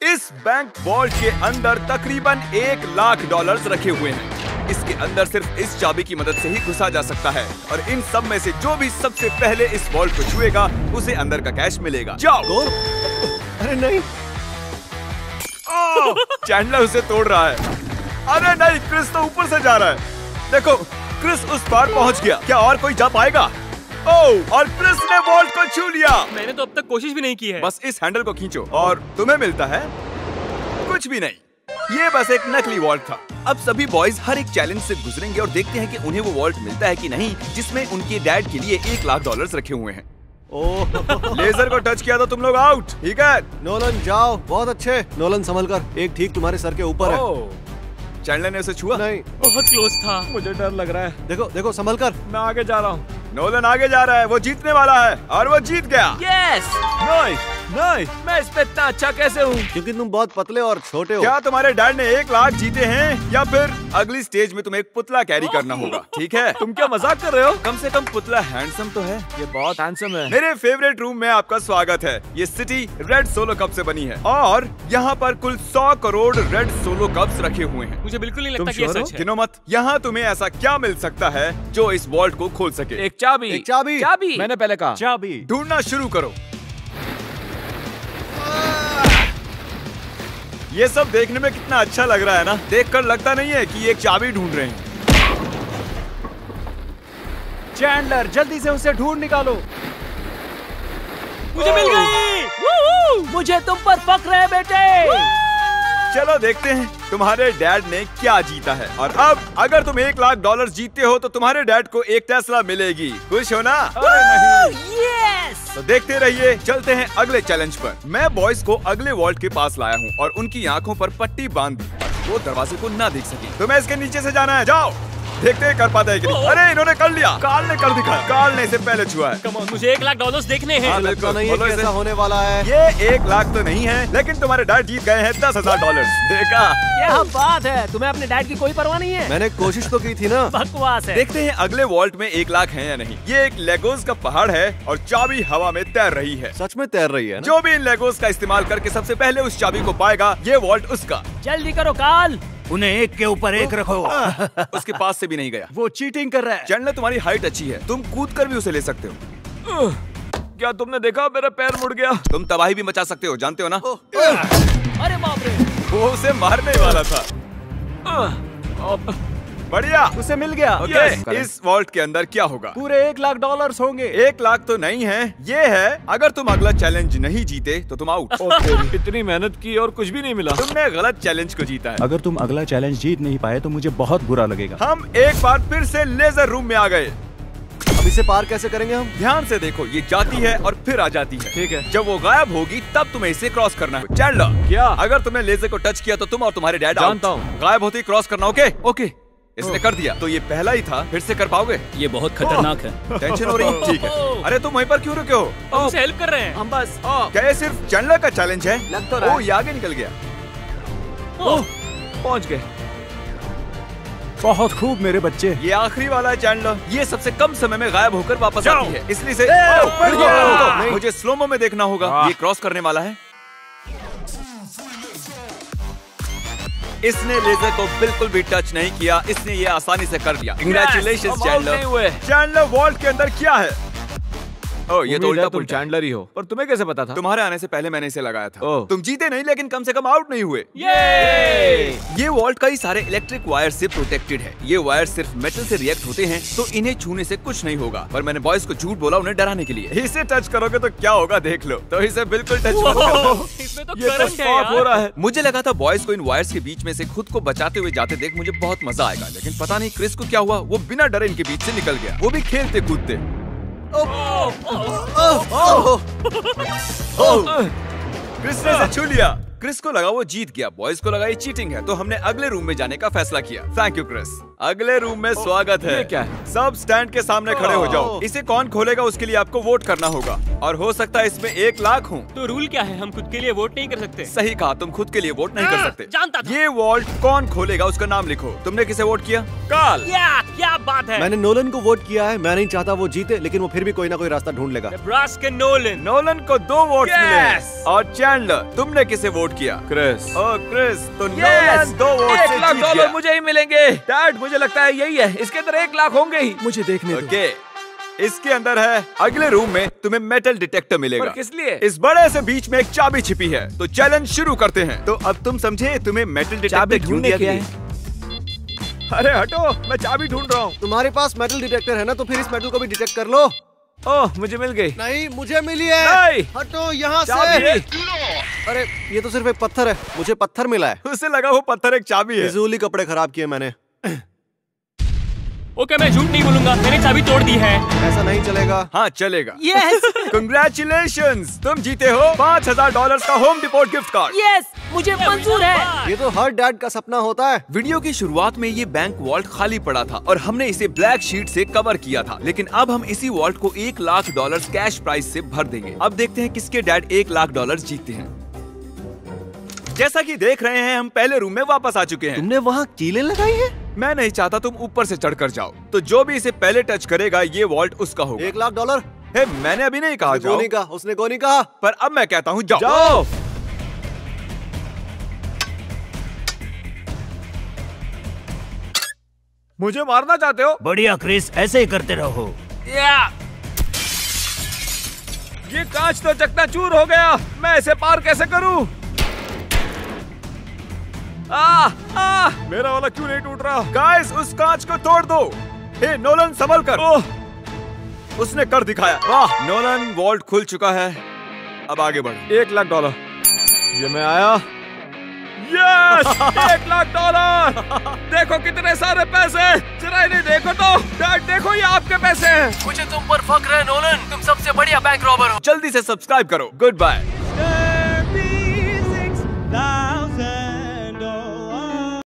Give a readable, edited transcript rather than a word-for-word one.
इस bank vault के अंदर तकरीबन $1,00,000 रखे हुए हैं। इसके अंदर सिर्फ इस चाबी की मदद से ही घुसा जा सकता है और इन सब में से जो भी सबसे पहले इस वॉल्ट को छुएगा उसे अंदर का कैश मिलेगा। जाओ। अरे नहीं, चैंडलर उसे तोड़ रहा है। अरे नहीं, क्रिस तो ऊपर से जा रहा है। देखो, क्रिस उस पार पहुंच गया। क्या और कोई जा पाएगा? ओह, और क्रिस ने वॉल्ट को छू लिया। मैंने तो अब तक कोशिश भी नहीं की है। बस इस हैंडल को खींचो और तुम्हें मिलता है कुछ भी नहीं। ये बस एक नकली वॉल्ट था। अब सभी बॉयज हर एक चैलेंज से गुजरेंगे और देखते हैं कि उन्हें वो वॉल्ट मिलता है कि नहीं जिसमें उनके डैड के लिए $1,00,000 रखे हुए हैं। ओह लेजर को टच किया तो तुम लोग आउट। ठीक है नोलन, जाओ। बहुत अच्छे नोलन, संभल कर। एक ठीक तुम्हारे सर के ऊपर है। चैंडलर ने उसे छुआ? नहीं, बहुत क्लोज था। मुझे डर लग रहा है। देखो देखो, संभल कर। मैं आगे जा रहा हूँ। नोलन आगे जा रहा है, वो जीतने वाला है और वो जीत गया। यस। नहीं नहीं, मैं इस पे इतना अच्छा कैसे हूँ? क्योंकि तुम बहुत पतले और छोटे हो। क्या तुम्हारे डैड ने 1,00,000 जीते हैं या फिर अगली स्टेज में तुम्हें एक पुतला कैरी करना होगा? ठीक है, तुम क्या मजाक कर रहे हो? कम से कम पुतला हैंडसम तो है। ये बहुत हैंडसम है। मेरे फेवरेट रूम में आपका स्वागत है। ये सिटी रेड सोलो कप से बनी है और यहाँ पर कुल 100 करोड़ रेड सोलो कप्स रखे हुए हैं। मुझे बिल्कुल नहीं लगता तुम कि ये sure हो? सच है। गिनो मत। यहाँ तुम्हें ऐसा क्या मिल सकता है जो इस वॉल्ट को खोल सके? एक चाबी। एक चाबी। चाबी। मैंने पहले कहा चाबी। ढूंढना शुरू करो। ये सब देखने में कितना अच्छा लग रहा है ना? देखकर लगता नहीं है कि ये एक चाबी ढूंढ रहे हैं। चैंडलर, जल्दी से उसे ढूंढ निकालो। मुझे मिल गई। मुझे तुम पर फक्र है बेटे। चलो देखते हैं तुम्हारे डैड ने क्या जीता है। और अब अगर तुम $1,00,000 जीतते हो तो तुम्हारे डैड को एक टेस्ला मिलेगी। खुश हो ना? यस। तो देखते रहिए। चलते हैं अगले चैलेंज पर। मैं बॉयज को अगले वॉल्ट के पास लाया हूँ और उनकी आंखों पर पट्टी बांध दी, वो दरवाजे को ना देख सके। तुम्हें इसके नीचे से जाना है। जाओ, देखते हैं कर पाता है कि नहीं। अरे इन्होंने कर लिया। कार्ल ने कर दिखाया। कार्ल ने इसे पहले छुआ है। कम ऑन, मुझे $1,00,000 देखने हैं। हाँ, लगता नहीं है बोलो कि इसे। ऐसा होने वाला है। ये $1,00,000 तो नहीं है, लेकिन तुम्हारे डैड जीत गए हैं $10,000। देखा? क्या बात है, तुम्हें अपने डैड की कोई परवाह नहीं है? मैंने कोशिश तो की थी ना। बकवास है। देखते हैं अगले वॉल्ट में $1,00,000 है या नहीं। ये एक लेगोस का पहाड़ है और चाबी हवा में तैर रही है। सच में तैर रही है ना? जो भी इन लेगोस का इस्तेमाल करके सबसे पहले उस चाबी को पाएगा, ये वॉल्ट उसका। जल्दी करो कार्ल। उन्हें एक के ऊपर एक रखो। उसके पास से भी नहीं गया। वो चीटिंग कर रहा है। चैंडलर, तुम्हारी हाइट अच्छी है, तुम कूद कर भी उसे ले सकते हो। क्या तुमने देखा? मेरा पैर मुड़ गया। तुम तबाही भी मचा सकते हो, जानते हो ना? अरे बाप रे। वो उसे मारने वाला था। बढ़िया, उसे मिल गया। ओके, इस वॉल्ट के अंदर क्या होगा? पूरे $1,00,000 होंगे। $1,00,000 तो नहीं है, ये है अगर तुम अगला चैलेंज नहीं जीते तो तुम आउट। इतनी मेहनत की और कुछ भी नहीं मिला। तुमने गलत चैलेंज को जीता है। अगर तुम अगला चैलेंज जीत नहीं पाए तो मुझे बहुत बुरा लगेगा। हम एक बार फिर से लेजर रूम में आ गए। अब इसे पार कैसे करेंगे हम? ध्यान से देखो, ये जाती है और फिर आ जाती है। ठीक है। जब वो गायब होगी तब तुम्हें इसे क्रॉस करना है। चैंडलर, क्या? अगर तुमने लेजर को टच किया तो तुम और तुम्हारे डैड जानता आउट। हूँ। गायब होते ही क्रॉस करना। ओके ओके, इसने कर दिया। तो ये पहला ही था, फिर से कर पाओगे? ये बहुत खतरनाक है। टेंशन हो रही है? ठीक है। अरे तुम वहीं पर क्यों रुके हो? हमसे हेल्प कर रहे हैं। हम बस क्या ये सिर्फ चैंडलर का चैलेंज है? लग तो रहा है। ये आगे निकल गया। पहुंच गए। बहुत खूब मेरे बच्चे। ये आखिरी वाला है चैंडलर। ये सबसे कम समय में गायब होकर वापस आती है, इसलिए से बढ़ गया। रुको, मुझे स्लोमो में देखना होगा। ये क्रॉस करने वाला है। इसने लेजर को बिल्कुल भी टच नहीं किया, इसने ये आसानी से कर दिया। Congratulations हम आउट नहीं हुए। चैंडलर। चैंडलर, वॉल्ट के अंदर क्या है? ओह, ये तो उल्टा तुम पुल्टा। चैंडलर ही हो। पर तुम्हें कैसे पता था? तुम्हारे आने से पहले मैंने इसे लगाया था। ओह। तुम जीते नहीं, लेकिन कम से कम आउट नहीं हुए। ये वॉल्ट कई सारे इलेक्ट्रिक वायर से प्रोटेक्टेड है। ये वायर सिर्फ मेटल से रिएक्ट होते हैं, तो इन्हें छूने से कुछ नहीं होगा। पर मैंने बॉयज को झूठ बोला उन्हें डराने के लिए। इसे टच करोगे तो क्या होगा देख लो। तो इसे बिल्कुल टच मत करो। इसमें तो ये तो करंट है साफ हो रहा यार। है। मुझे लगा था बॉयज को इन वायर्स के बीच में से खुद को बचाते हुए जाते देख मुझे बहुत मजा आएगा, लेकिन पता नहीं क्रिस को क्या हुआ। वो बिना डरे इनके बीच से निकल गया, वो भी खेलते कूदते। क्रिस ने इसे छू लिया। क्रिस को लगा वो जीत गया, बॉयज को लगा ये चीटिंग है, तो हमने अगले रूम में जाने का फैसला किया। Thank you Chris. अगले रूम में स्वागत है। ये क्या है? सब स्टैंड के सामने खड़े हो जाओ। इसे कौन खोलेगा उसके लिए आपको वोट करना होगा और हो सकता है इसमें 1 लाख हो। तो रूल क्या है? हम खुद के लिए वोट नहीं कर सकते? सही कहा, तुम खुद के लिए वोट नहीं कर सकते। जानता था। ये वॉल्ट कौन खोलेगा उसका नाम लिखो। तुमने किसे वोट किया? काल। क्या बात है? मैंने नोलन को वोट किया है। मैं नहीं चाहता वो जीते, लेकिन वो फिर भी कोई ना कोई रास्ता ढूंढ लेगा। Nebraska Nolan. नोलन को 2 वोट मिले हैं। Yes! और चैंडलर, तुमने किसे वोट किया? क्रिस। ओ क्रिस, तो नोलन 2 वोट से $1 जीत लाख गया। मुझे ही मिलेंगे। डैड, मुझे लगता है यही है। इसके अंदर 1 लाख होंगे ही। मुझे देखने दो। ओके, इसके अंदर है। अगले रूम में तुम्हें मेटल डिटेक्टर मिलेगा। पर किस लिए? इस बड़े से बीच में एक चाबी छिपी है। तो चैलेंज शुरू करते हैं। तो अब तुम समझे तुम्हें मेटल डिटेक्टर चाबी क्यों ढूंढने दिया के गया लिए? है? अरे हटो, मैं चाबी ढूंढ रहा हूँ। तुम्हारे पास मेटल डिटेक्टर है ना, तो फिर इस मेटल को भी डिटेक्ट कर लो। ओह, मुझे मिल गई। नहीं, मुझे मिली है। नहीं। हटो यहाँ चाबी। से। अरे ये तो सिर्फ एक पत्थर है। मुझे पत्थर मिला है। उसे लगा वो पत्थर एक चाबी है। फिजूली कपड़े खराब किए मैंने। ओके, मैं झूठ नहीं बोलूंगा, मैंने चाबी तोड़ दी है। ऐसा नहीं चलेगा। हाँ चलेगा। यस कंग्रेचुलेशंस, तुम जीते हो $5000 का home depot gift card. Yes, मुझे मंजूर है। ये तो हर डैड का सपना होता है। वीडियो की शुरुआत में ये बैंक वॉल्ट खाली पड़ा था और हमने इसे ब्लैक शीट से कवर किया था, लेकिन अब हम इसी वॉल्ट को $1 लाख कैश प्राइस से भर देंगे। अब देखते हैं किसके डैड $1 लाख जीतते हैं। जैसा कि देख रहे हैं, हम पहले रूम में वापस आ चुके हैं। तुमने वहाँ कीलें लगाई है? मैं नहीं चाहता तुम ऊपर से चढ़कर जाओ, तो जो भी इसे पहले टच करेगा ये वॉल्ट उसका होगा। $1 लाख। हे, मैंने अभी नहीं कहा उसने जाओ, नहीं कहा, उसने को नहीं कहा। पर अब मैं कहता हूँ जाओ। जाओ। मुझे मारना चाहते हो? बढ़िया क्रिस, ऐसे ही करते रहो। ये कांच तो चकनाचूर हो गया। मैं इसे पार कैसे करूं? मेरा वाला क्यों नहीं टूट रहा? गाइस, उस कांच को तोड़ दो। हे नोलन, संभल कर। उसने कर दिखाया। वाह, नोलन, वॉल्ट खुल चुका है। अब आगे बढ़ो। $1 लाख। ये मैं आया। यस, $1 लाख। देखो कितने सारे पैसे। जरा इन्हें देखो तो। डैड देखो, ये आपके पैसे हैं। मुझे तुम पर फख्र है नोलन, तुम सबसे बढ़िया बैंक रॉबर हो। जल्दी से सब्सक्राइब करो। Good bye.